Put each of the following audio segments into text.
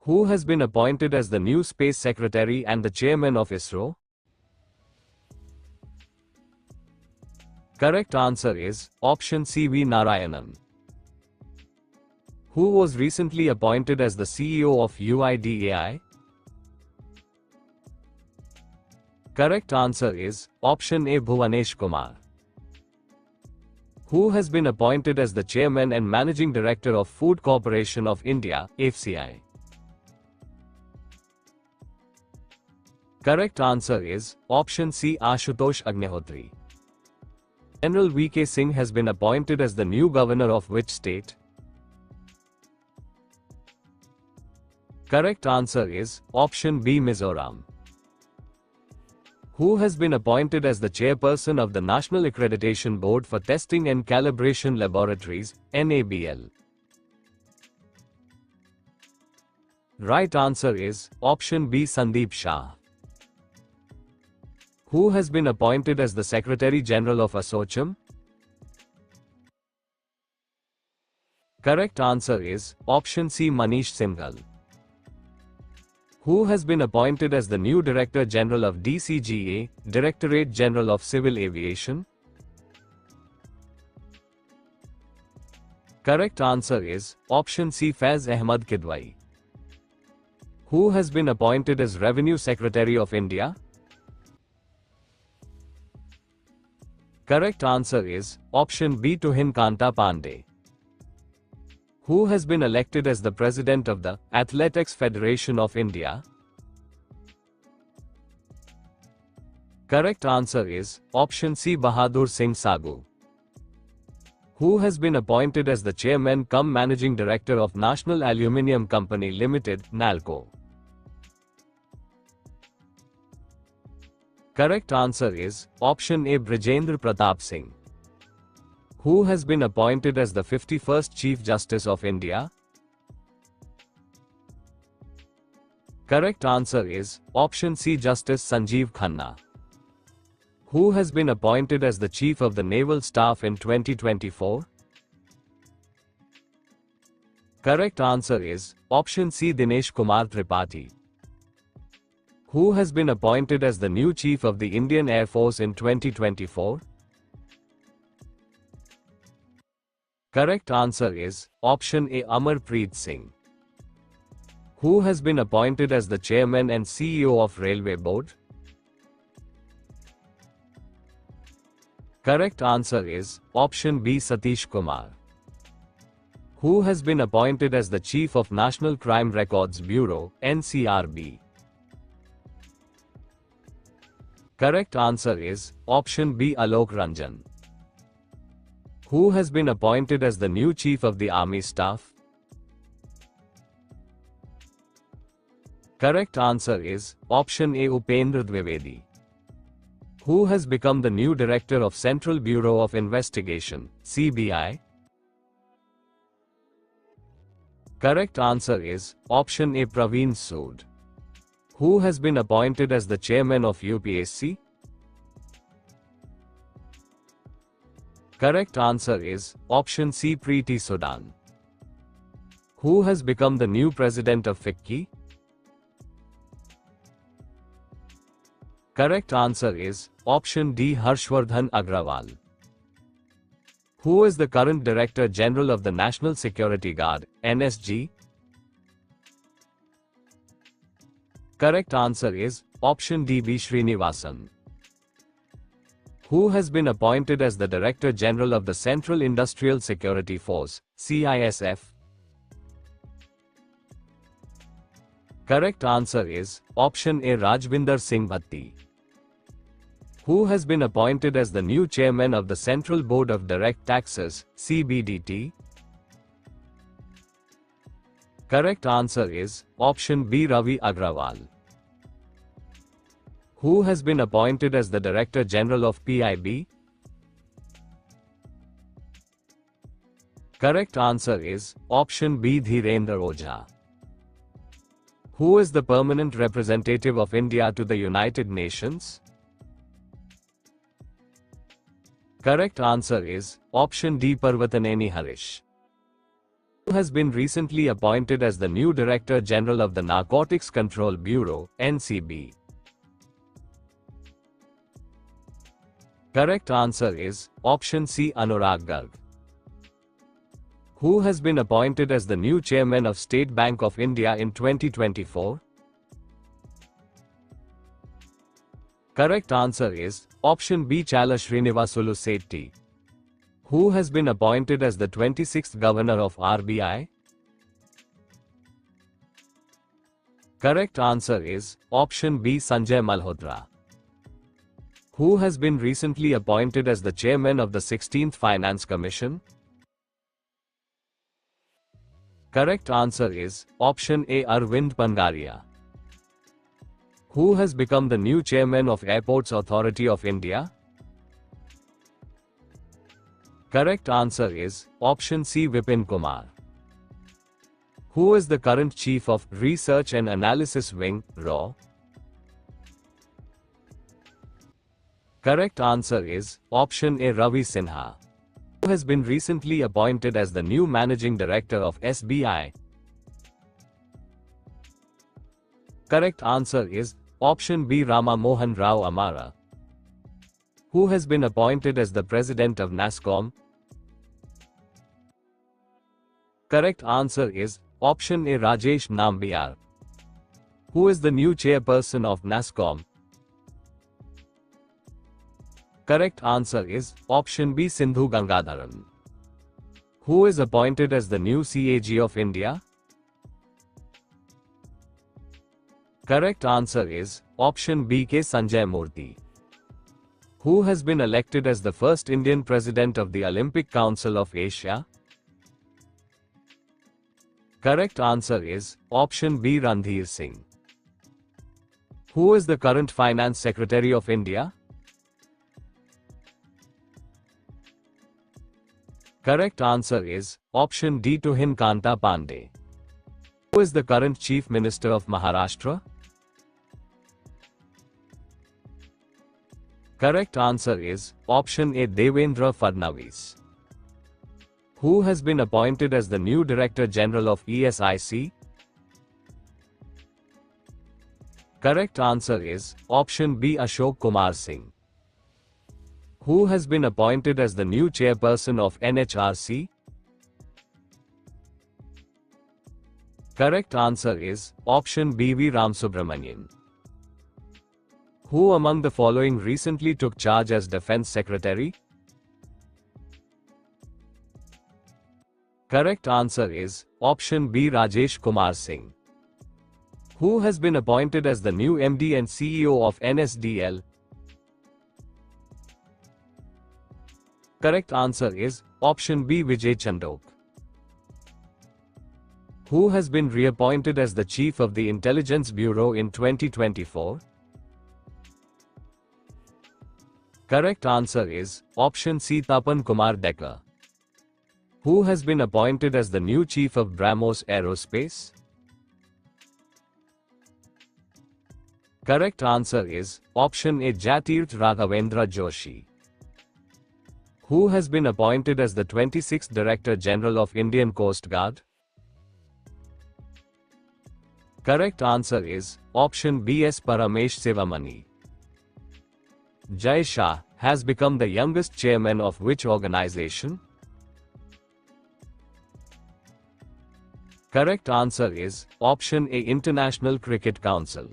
Who has been appointed as the new Space Secretary and the Chairman of ISRO? Correct answer is option C. V. Narayanan. Who was recently appointed as the CEO of UIDAI? Correct answer is option A. Bhuvanesh Kumar. Who has been appointed as the Chairman and Managing Director of Food Corporation of India, FCI? Correct answer is option C. Ashutosh Agnihotri. General V.K. Singh has been appointed as the new governor of which state? Correct answer is option B. Mizoram. Who has been appointed as the chairperson of the National Accreditation Board for Testing and Calibration Laboratories, NABL? Right answer is option B. Sandeep Shah. Who has been appointed as the Secretary General of ASSOCHAM? Correct answer is option C. Manish Singhal. Who has been appointed as the new Director General of DCGA, Directorate General of Civil Aviation? Correct answer is option C. Faiz Ahmad Kidwai. Who has been appointed as Revenue Secretary of India? Correct answer is option B. Tuhin Kanta Pandey. Who has been elected as the President of the Athletics Federation of India? Correct answer is option C. Bahadur Singh Sagu. Who has been appointed as the Chairman cum Managing Director of National Aluminium Company Limited, NALCO? Correct answer is option A. Brijendra Pratap Singh. Who has been appointed as the 51st Chief Justice of India? Correct answer is option C. Justice Sanjeev Khanna. Who has been appointed as the Chief of the Naval Staff in 2024? Correct answer is option C. Dinesh Kumar Tripathi. Who has been appointed as the new Chief of the Indian Air Force in 2024? Correct answer is option A. Amarpreet Singh. Who has been appointed as the Chairman and CEO of Railway Board? Correct answer is option B. Satish Kumar. Who has been appointed as the Chief of National Crime Records Bureau, NCRB? Correct answer is option B. Alok Ranjan. Who has been appointed as the new Chief of the Army Staff? Correct answer is option A. Upendra Dwivedi. Who has become the new Director of Central Bureau of Investigation, CBI? Correct answer is option A. Praveen Sood. Who has been appointed as the Chairman of UPSC? Correct answer is option C. Preeti Sudan. Who has become the new President of FICCI? Correct answer is option D. Harshvardhan Agrawal. Who is the current Director General of the National Security Guard, NSG? Correct answer is option D. B. Srinivasan. Who has been appointed as the Director General of the Central Industrial Security Force, CISF? Correct answer is option A. Rajvinder Singh Bhatti. Who has been appointed as the new Chairman of the Central Board of Direct Taxes, CBDT? Correct answer is option B. Ravi Agrawal. Who has been appointed as the Director General of PIB? Correct answer is option B. Dhirendra Ojha. Who is the permanent representative of India to the United Nations? Correct answer is option D. Parvataneni Harish. Who has been recently appointed as the new Director General of the Narcotics Control Bureau, NCB? Correct answer is option C. Anurag Garg. Who has been appointed as the new Chairman of State Bank of India in 2024? Correct answer is option B. Challa Srinivasulu Setty. Who has been appointed as the 26th Governor of RBI? Correct answer is option B. Sanjay Malhotra. Who has been recently appointed as the Chairman of the 16th Finance Commission? Correct answer is option A. Arvind Pangaria. Who has become the new Chairman of Airports Authority of India? Correct answer is option C. Vipin Kumar. Who is the current Chief of Research and Analysis Wing, RAW? Correct answer is option A. Ravi Sinha. Who has been recently appointed as the new Managing Director of SBI? Correct answer is option B. Rama Mohan Rao Amara. Who has been appointed as the President of NASSCOM? Correct answer is option A. Rajesh Nambiar. Who is the new Chairperson of NASSCOM? Correct answer is option B. Sindhu Gangadharan. Who is appointed as the new CAG of India? Correct answer is option B. K. Sanjay Murthy. Who has been elected as the first Indian President of the Olympic Council of Asia? Correct answer is option B. Randhir Singh. Who is the current Finance Secretary of India? Correct answer is option D. Tuhin Kanta Pandey. Who is the current Chief Minister of Maharashtra? Correct answer is option A. Devendra Fadnavis. Who has been appointed as the new Director General of ESIC? Correct answer is option B. Ashok Kumar Singh. Who has been appointed as the new Chairperson of NHRC? Correct answer is option B. V. Ramasubramanian. Who among the following recently took charge as Defense Secretary? Correct answer is option B. Rajesh Kumar Singh. Who has been appointed as the new MD and CEO of NSDL? Correct answer is option B. Vijay Chandok. Who has been reappointed as the Chief of the Intelligence Bureau in 2024? Correct answer is option C. Tapan Kumar Decker. Who has been appointed as the new Chief of BrahMos Aerospace? Correct answer is option A. Jatirth Raghavendra Joshi. Who has been appointed as the 26th Director General of Indian Coast Guard? Correct answer is option B. S. Paramesh Sivamani. Jay Shah has become the youngest chairman of which organization? Correct answer is option A. International Cricket Council.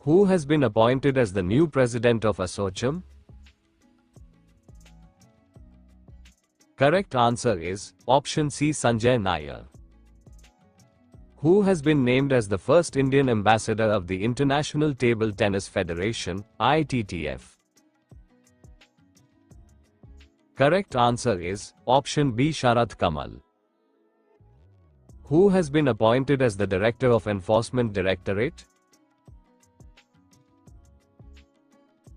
Who has been appointed as the new President of ASSOCHAM? Correct answer is option C. Sanjay Nair. Who has been named as the first Indian ambassador of the International Table Tennis Federation, ITTF? Correct answer is option B. Sharath Kamal. Who has been appointed as the Director of Enforcement Directorate?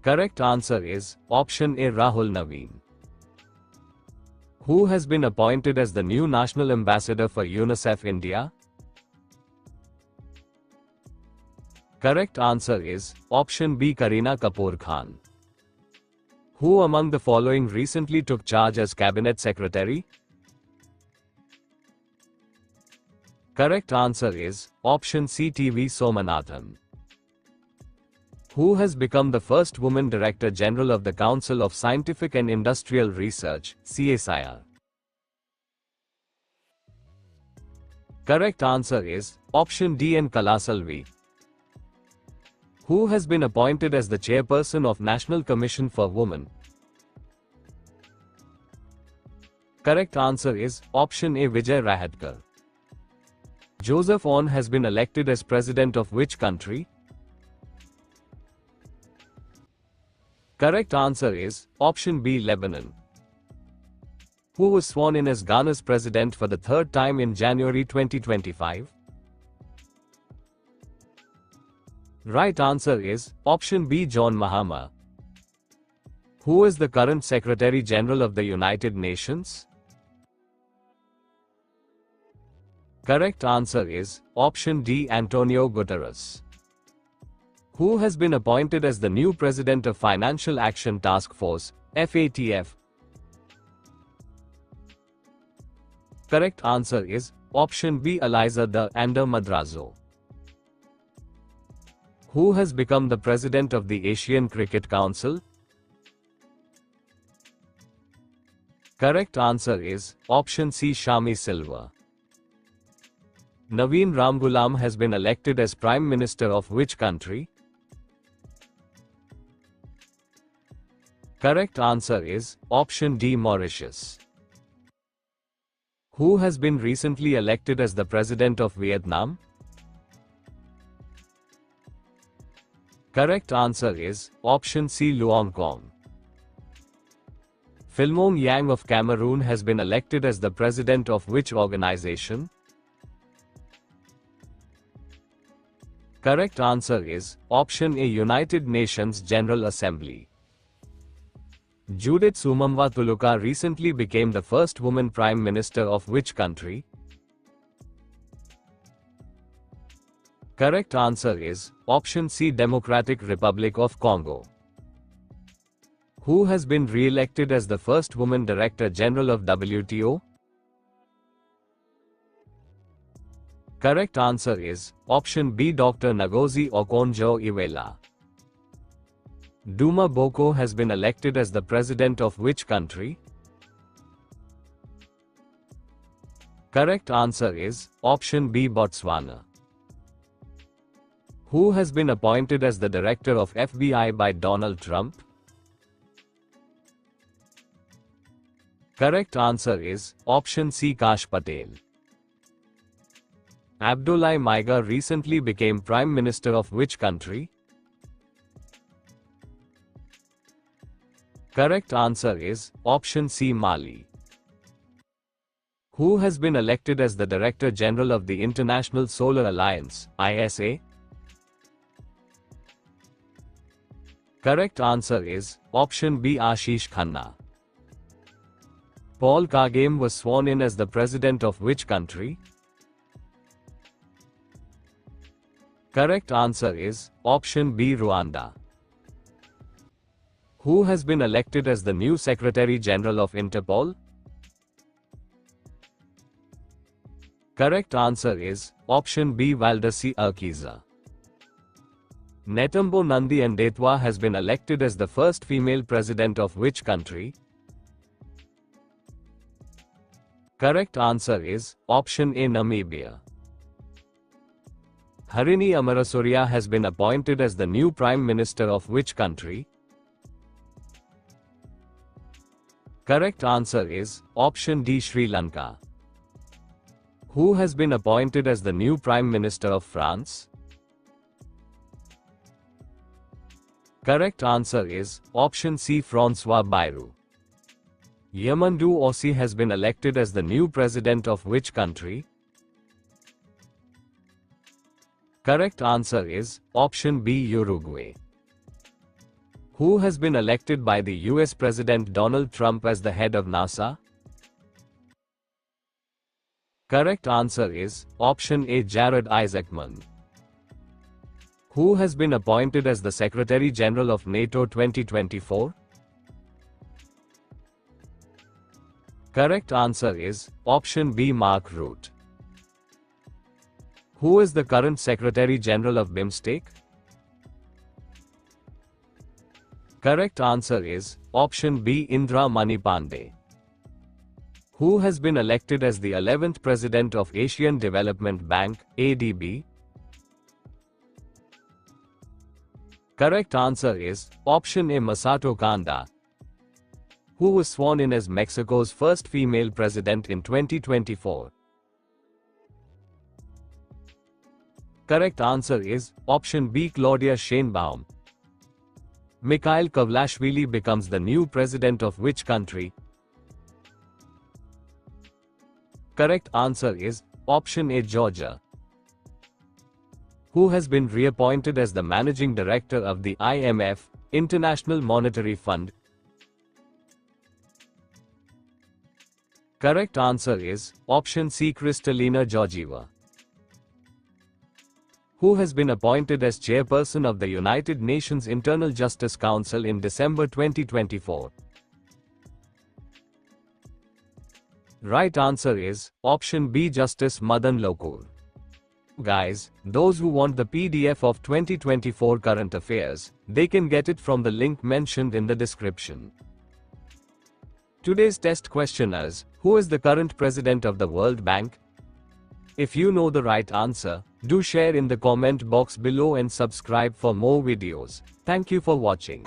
Correct answer is option A. Rahul Naveen. Who has been appointed as the new National Ambassador for UNICEF India? Correct answer is option B. Kareena Kapoor Khan. Who among the following recently took charge as Cabinet Secretary? Correct answer is option C. TV Somanathan. Who has become the first woman Director General of the Council of Scientific and Industrial Research, CSIR? Correct answer is option D. N. Kalasalvi. Who has been appointed as the chairperson of National Commission for Women? Correct answer is option A. Vijay Rahatkar. Joseph Aoun has been elected as president of which country? Correct answer is option B. Lebanon. Who was sworn in as Ghana's president for the third time in January 2025? Right answer is option B. John Mahama. Who is the current Secretary General of the United Nations? Correct answer is option D. Antonio Guterres. Who has been appointed as the new president of Financial Action Task Force, FATF? Correct answer is option B. Eliza de Ander Madrazo. Who has become the president of the Asian Cricket Council? Correct answer is option C. Shami Silva. Naveen Ramgoolam has been elected as Prime Minister of which country? Correct answer is option D. Mauritius. Who has been recently elected as the President of Vietnam? Correct answer is option C. Luong Kong. Philmon Yang of Cameroon has been elected as the President of which organization? Correct answer is option A. United Nations General Assembly. Judith Suminwa Tuluka recently became the first woman Prime Minister of which country? Correct answer is option C. Democratic Republic of Congo. Who has been re-elected as the first woman Director General of WTO? Correct answer is option B. Dr. Ngozi Okonjo-Iweala. Duma Boko has been elected as the president of which country? Correct answer is option B. Botswana. Who has been appointed as the director of FBI by Donald Trump? Correct answer is option C. Kash Patel. Abdoulaye Maiga recently became Prime Minister of which country? Correct answer is option C. Mali. Who has been elected as the Director General of the International Solar Alliance, ISA? Correct answer is option B. Ashish Khanna. Paul Kagame was sworn in as the President of which country? Correct answer is option B. Rwanda. Who has been elected as the new Secretary General of Interpol? Correct answer is option B. Valdeci Urquiza. Netumbo Nandi Ndaitwah has been elected as the first female president of which country? Correct answer is option A. Namibia. Harini Amarasuriya has been appointed as the new Prime Minister of which country? Correct answer is option D. Sri Lanka. Who has been appointed as the new Prime Minister of France? Correct answer is option C. Francois Bayrou. Yamandu Osei has been elected as the new President of which country? Correct answer is option B. Uruguay. Who has been elected by the US President Donald Trump as the head of NASA? Correct answer is option A. Jared Isaacman. Who has been appointed as the Secretary General of NATO 2024? Correct answer is option B. Mark Rutte. Who is the current Secretary General of BIMSTEC? Correct answer is option B, Indra Mani Pandey. Who has been elected as the 11th President of Asian Development Bank, ADB? Correct answer is option A, Masato Kanda. Who was sworn in as Mexico's first female president in 2024? Correct answer is option B, Claudia Sheinbaum. Mikhail Kavlashvili becomes the new president of which country? Correct answer is option A, Georgia. Who has been reappointed as the managing director of the IMF, International Monetary Fund? Correct answer is option C, Kristalina Georgieva. Who has been appointed as chairperson of the United Nations Internal Justice Council in December 2024? Right answer is option B, Justice Madan Lokur. Guys, those who want the PDF of 2024 current affairs, they can get it from the link mentioned in the description. Today's test question is, who is the current president of the World Bank? If you know the right answer, do share in the comment box below and subscribe for more videos. Thank you for watching.